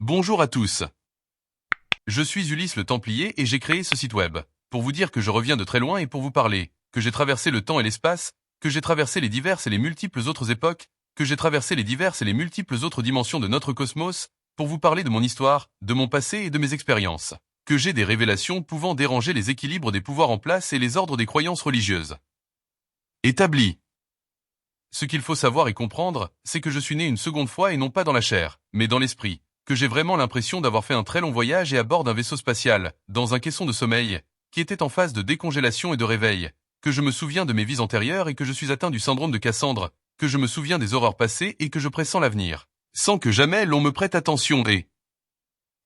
Bonjour à tous. Je suis Ulysse le Templier et j'ai créé ce site web pour vous dire que je reviens de très loin et pour vous parler que j'ai traversé le temps et l'espace, que j'ai traversé les diverses et les multiples autres époques, que j'ai traversé les diverses et les multiples autres dimensions de notre cosmos, pour vous parler de mon histoire, de mon passé et de mes expériences, que j'ai des révélations pouvant déranger les équilibres des pouvoirs en place et les ordres des croyances religieuses établis. Ce qu'il faut savoir et comprendre, c'est que je suis né une seconde fois et non pas dans la chair, mais dans l'esprit, que j'ai vraiment l'impression d'avoir fait un très long voyage et à bord d'un vaisseau spatial, dans un caisson de sommeil, qui était en phase de décongélation et de réveil, que je me souviens de mes vies antérieures et que je suis atteint du syndrome de Cassandre, que je me souviens des horreurs passées et que je pressens l'avenir, sans que jamais l'on me prête attention et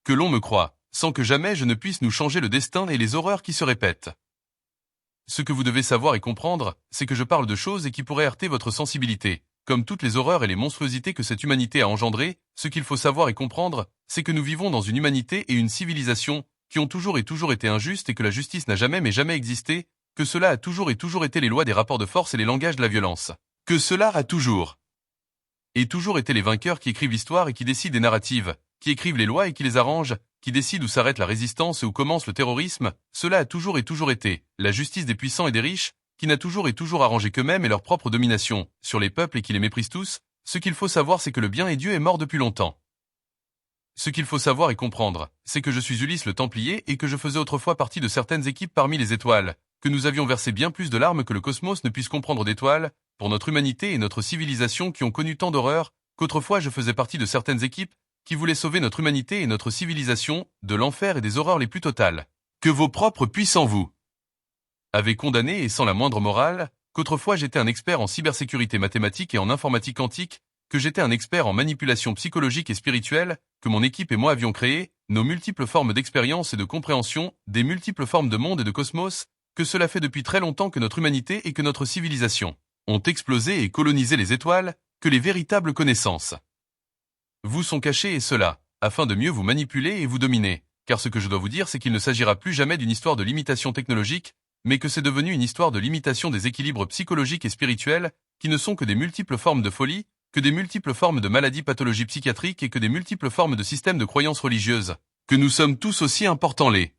que l'on me croie, sans que jamais je ne puisse nous changer le destin et les horreurs qui se répètent. Ce que vous devez savoir et comprendre, c'est que je parle de choses et qui pourraient heurter votre sensibilité. Comme toutes les horreurs et les monstruosités que cette humanité a engendrées, ce qu'il faut savoir et comprendre, c'est que nous vivons dans une humanité et une civilisation qui ont toujours et toujours été injustes et que la justice n'a jamais mais jamais existé, que cela a toujours et toujours été les lois des rapports de force et les langages de la violence. Que cela a toujours et toujours été les vainqueurs qui écrivent l'histoire et qui décident des narratives, qui écrivent les lois et qui les arrangent, qui décident où s'arrête la résistance et où commence le terrorisme, cela a toujours et toujours été la justice des puissants et des riches, qui n'a toujours et toujours arrangé qu'eux-mêmes et leur propre domination sur les peuples et qui les méprisent tous. Ce qu'il faut savoir, c'est que le bien et Dieu est mort depuis longtemps. Ce qu'il faut savoir et comprendre, c'est que je suis Ulysse le Templier et que je faisais autrefois partie de certaines équipes parmi les étoiles, que nous avions versé bien plus de larmes que le cosmos ne puisse comprendre d'étoiles, pour notre humanité et notre civilisation qui ont connu tant d'horreurs, qu'autrefois je faisais partie de certaines équipes qui voulaient sauver notre humanité et notre civilisation de l'enfer et des horreurs les plus totales. Que vos propres puissants vous avez condamné et sans la moindre morale, qu'autrefois j'étais un expert en cybersécurité mathématique et en informatique quantique, que j'étais un expert en manipulation psychologique et spirituelle, que mon équipe et moi avions créé, nos multiples formes d'expérience et de compréhension, des multiples formes de monde et de cosmos, que cela fait depuis très longtemps que notre humanité et que notre civilisation ont explosé et colonisé les étoiles, que les véritables connaissances vous sont cachées et cela, afin de mieux vous manipuler et vous dominer, car ce que je dois vous dire c'est qu'il ne s'agira plus jamais d'une histoire de limitation technologique, mais que c'est devenu une histoire de limitation des équilibres psychologiques et spirituels, qui ne sont que des multiples formes de folie, que des multiples formes de maladies pathologies psychiatriques et que des multiples formes de systèmes de croyances religieuses, que nous sommes tous aussi importants les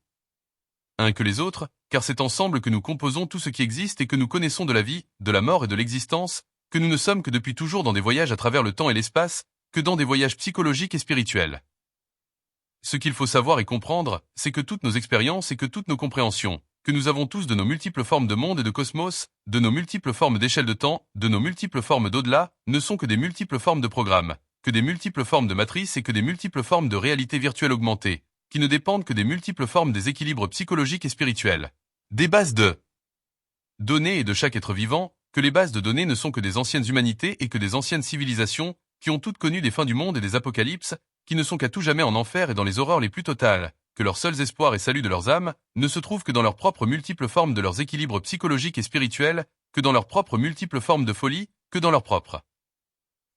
uns que les autres, car c'est ensemble que nous composons tout ce qui existe et que nous connaissons de la vie, de la mort et de l'existence, que nous ne sommes que depuis toujours dans des voyages à travers le temps et l'espace, que dans des voyages psychologiques et spirituels. Ce qu'il faut savoir et comprendre, c'est que toutes nos expériences et que toutes nos compréhensions, que nous avons tous de nos multiples formes de monde et de cosmos, de nos multiples formes d'échelle de temps, de nos multiples formes d'au-delà, ne sont que des multiples formes de programmes, que des multiples formes de matrices et que des multiples formes de réalité virtuelle augmentée, qui ne dépendent que des multiples formes des équilibres psychologiques et spirituels. Des bases de données et de chaque être vivant, que les bases de données ne sont que des anciennes humanités et que des anciennes civilisations, qui ont toutes connu des fins du monde et des apocalypses, qui ne sont qu'à tout jamais en enfer et dans les horreurs les plus totales, que leurs seuls espoirs et salut de leurs âmes ne se trouvent que dans leurs propres multiples formes de leurs équilibres psychologiques et spirituels, que dans leurs propres multiples formes de folie, que dans leurs propres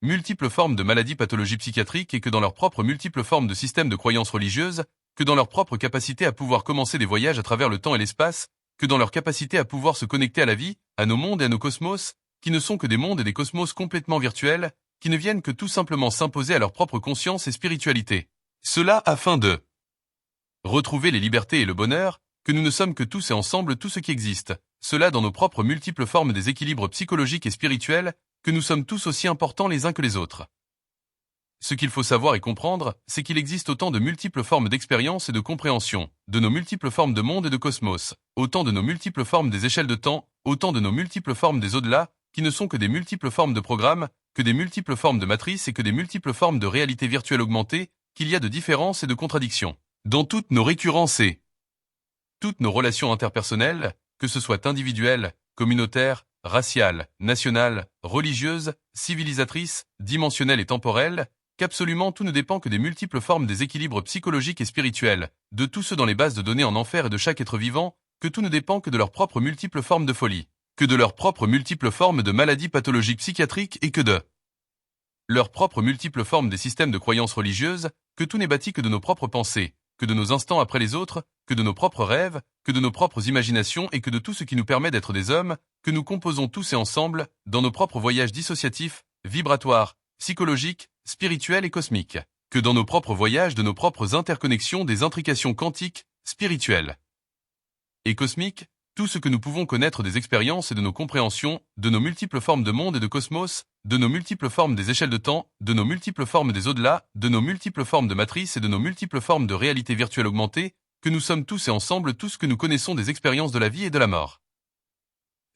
multiples formes de maladies pathologies psychiatriques et que dans leurs propres multiples formes de systèmes de croyances religieuses, que dans leur propre capacité à pouvoir commencer des voyages à travers le temps et l'espace, que dans leur capacité à pouvoir se connecter à la vie, à nos mondes et à nos cosmos, qui ne sont que des mondes et des cosmos complètement virtuels, qui ne viennent que tout simplement s'imposer à leur propre conscience et spiritualité. Cela afin de retrouver les libertés et le bonheur, que nous ne sommes que tous et ensemble tout ce qui existe, cela dans nos propres multiples formes des équilibres psychologiques et spirituels, que nous sommes tous aussi importants les uns que les autres. Ce qu'il faut savoir et comprendre, c'est qu'il existe autant de multiples formes d'expérience et de compréhension, de nos multiples formes de monde et de cosmos, autant de nos multiples formes des échelles de temps, autant de nos multiples formes des au-delà, qui ne sont que des multiples formes de programmes, que des multiples formes de matrices et que des multiples formes de réalité virtuelle augmentée, qu'il y a de différences et de contradictions dans toutes nos récurrences et toutes nos relations interpersonnelles, que ce soit individuelles, communautaires, raciales, nationales, religieuses, civilisatrices, dimensionnelles et temporelles, qu'absolument tout ne dépend que des multiples formes des équilibres psychologiques et spirituels, de tous ceux dans les bases de données en enfer et de chaque être vivant, que tout ne dépend que de leurs propres multiples formes de folie, que de leurs propres multiples formes de maladies pathologiques psychiatriques et que de leurs propres multiples formes des systèmes de croyances religieuses, que tout n'est bâti que de nos propres pensées, que de nos instants après les autres, que de nos propres rêves, que de nos propres imaginations et que de tout ce qui nous permet d'être des hommes, que nous composons tous et ensemble, dans nos propres voyages dissociatifs, vibratoires, psychologiques, spirituels et cosmiques. que dans nos propres voyages, de nos propres interconnexions, des intrications quantiques, spirituelles et cosmiques, tout ce que nous pouvons connaître des expériences et de nos compréhensions, de nos multiples formes de monde et de cosmos, de nos multiples formes des échelles de temps, de nos multiples formes des au-delà, de nos multiples formes de matrices et de nos multiples formes de réalité virtuelle augmentée, que nous sommes tous et ensemble tout ce que nous connaissons des expériences de la vie et de la mort.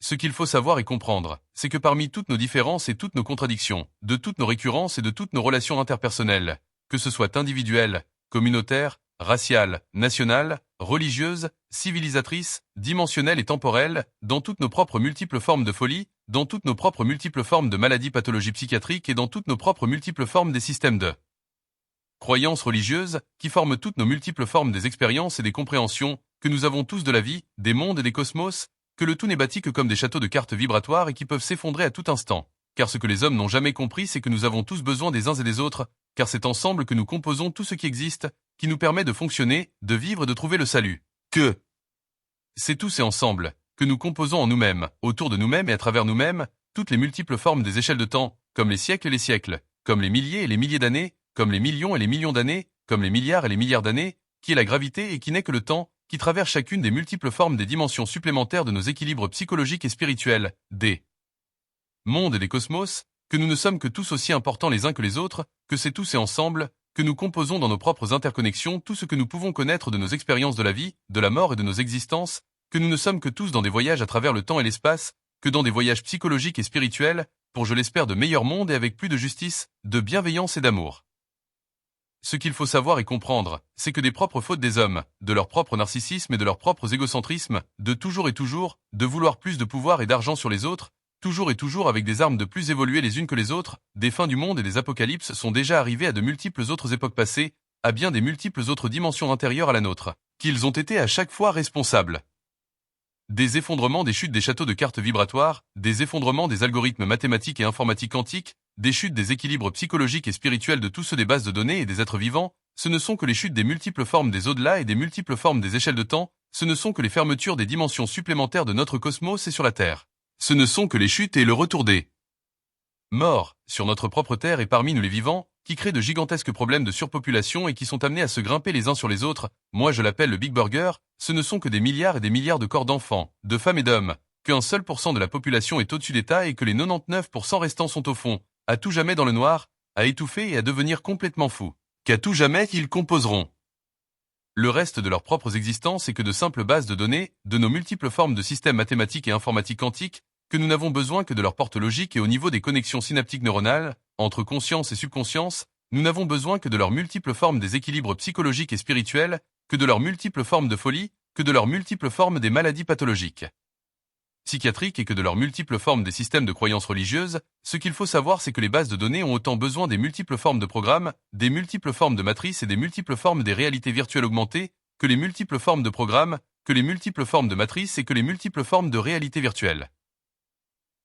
Ce qu'il faut savoir et comprendre, c'est que parmi toutes nos différences et toutes nos contradictions, de toutes nos récurrences et de toutes nos relations interpersonnelles, que ce soit individuelles, communautaires, raciales, nationales, religieuses, civilisatrices, dimensionnelles et temporelles, dans toutes nos propres multiples formes de folie, dans toutes nos propres multiples formes de maladies pathologies psychiatriques et dans toutes nos propres multiples formes des systèmes de croyances religieuses, qui forment toutes nos multiples formes des expériences et des compréhensions, que nous avons tous de la vie, des mondes et des cosmos, que le tout n'est bâti que comme des châteaux de cartes vibratoires et qui peuvent s'effondrer à tout instant. Car ce que les hommes n'ont jamais compris, c'est que nous avons tous besoin des uns et des autres, car c'est ensemble que nous composons tout ce qui existe, qui nous permet de fonctionner, de vivre et de trouver le salut. Que c'est tous et ensemble, que nous composons en nous-mêmes, autour de nous-mêmes et à travers nous-mêmes, toutes les multiples formes des échelles de temps, comme les siècles, comme les milliers et les milliers d'années, comme les millions et les millions d'années, comme les milliards et les milliards d'années, qui est la gravité et qui n'est que le temps, qui traverse chacune des multiples formes des dimensions supplémentaires de nos équilibres psychologiques et spirituels, des mondes et des cosmos, que nous ne sommes que tous aussi importants les uns que les autres, que c'est tous et ensemble, que nous composons dans nos propres interconnexions tout ce que nous pouvons connaître de nos expériences de la vie, de la mort et de nos existences, que nous ne sommes que tous dans des voyages à travers le temps et l'espace, que dans des voyages psychologiques et spirituels, pour je l'espère de meilleurs mondes et avec plus de justice, de bienveillance et d'amour. Ce qu'il faut savoir et comprendre, c'est que des propres fautes des hommes, de leur propre narcissisme et de leurs propres égocentrismes, de toujours et toujours, de vouloir plus de pouvoir et d'argent sur les autres, toujours et toujours avec des armes de plus évoluées les unes que les autres, des fins du monde et des apocalypses sont déjà arrivés à de multiples autres époques passées, à bien des multiples autres dimensions intérieures à la nôtre, qu'ils ont été à chaque fois responsables. Des effondrements des chutes des châteaux de cartes vibratoires, des effondrements des algorithmes mathématiques et informatiques quantiques, des chutes des équilibres psychologiques et spirituels de tous ceux des bases de données et des êtres vivants, ce ne sont que les chutes des multiples formes des au-delà et des multiples formes des échelles de temps, ce ne sont que les fermetures des dimensions supplémentaires de notre cosmos et sur la Terre. Ce ne sont que les chutes et le retour des morts, sur notre propre Terre et parmi nous les vivants, qui créent de gigantesques problèmes de surpopulation et qui sont amenés à se grimper les uns sur les autres, moi je l'appelle le Big Burger, ce ne sont que des milliards et des milliards de corps d'enfants, de femmes et d'hommes, qu'un seul % de la population est au-dessus d'État et que les 99% restants sont au fond, à tout jamais dans le noir, à étouffer et à devenir complètement fous, qu'à tout jamais ils composeront le reste de leurs propres existences et que de simples bases de données, de nos multiples formes de systèmes mathématiques et informatiques quantiques, que nous n'avons besoin que de leur porte logique et au niveau des connexions synaptiques neuronales, entre conscience et subconscience, nous n'avons besoin que de leurs multiples formes des équilibres psychologiques et spirituels, que de leurs multiples formes de folie, que de leurs multiples formes des maladies pathologiques psychiatriques et que de leurs multiples formes des systèmes de croyances religieuses, ce qu'il faut savoir c'est que les bases de données ont autant besoin des multiples formes de programmes, des multiples formes de matrices et des multiples formes des réalités virtuelles augmentées, que les multiples formes de programmes, que les multiples formes de matrices et que les multiples formes de réalités virtuelles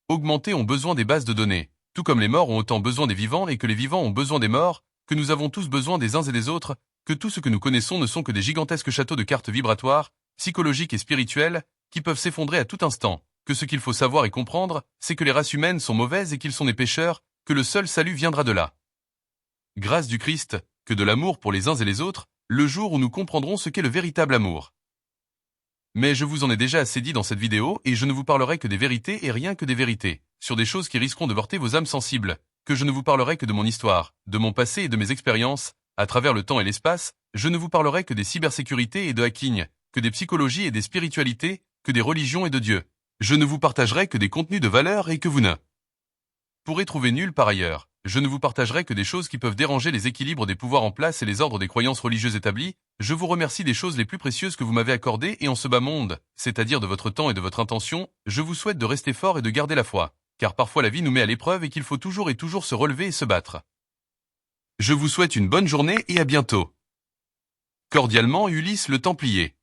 augmentées ont besoin des bases de données, tout comme les morts ont autant besoin des vivants et que les vivants ont besoin des morts, que nous avons tous besoin des uns et des autres, que tout ce que nous connaissons ne sont que des gigantesques châteaux de cartes vibratoires, psychologiques et spirituels, qui peuvent s'effondrer à tout instant, que ce qu'il faut savoir et comprendre, c'est que les races humaines sont mauvaises et qu'ils sont des pécheurs, que le seul salut viendra de la grâce du Christ, que de l'amour pour les uns et les autres, le jour où nous comprendrons ce qu'est le véritable amour. Mais je vous en ai déjà assez dit dans cette vidéo et je ne vous parlerai que des vérités et rien que des vérités, sur des choses qui risqueront de heurter vos âmes sensibles, que je ne vous parlerai que de mon histoire, de mon passé et de mes expériences, à travers le temps et l'espace, je ne vous parlerai que des cybersécurités et de hacking, que des psychologies et des spiritualités, que des religions et de Dieu. Je ne vous partagerai que des contenus de valeur et que vous ne pourrez trouver nulle part ailleurs. Je ne vous partagerai que des choses qui peuvent déranger les équilibres des pouvoirs en place et les ordres des croyances religieuses établies. Je vous remercie des choses les plus précieuses que vous m'avez accordées et en ce bas monde, c'est-à-dire de votre temps et de votre intention, je vous souhaite de rester fort et de garder la foi, car parfois la vie nous met à l'épreuve et qu'il faut toujours et toujours se relever et se battre. Je vous souhaite une bonne journée et à bientôt. Cordialement Ulysse le Templier.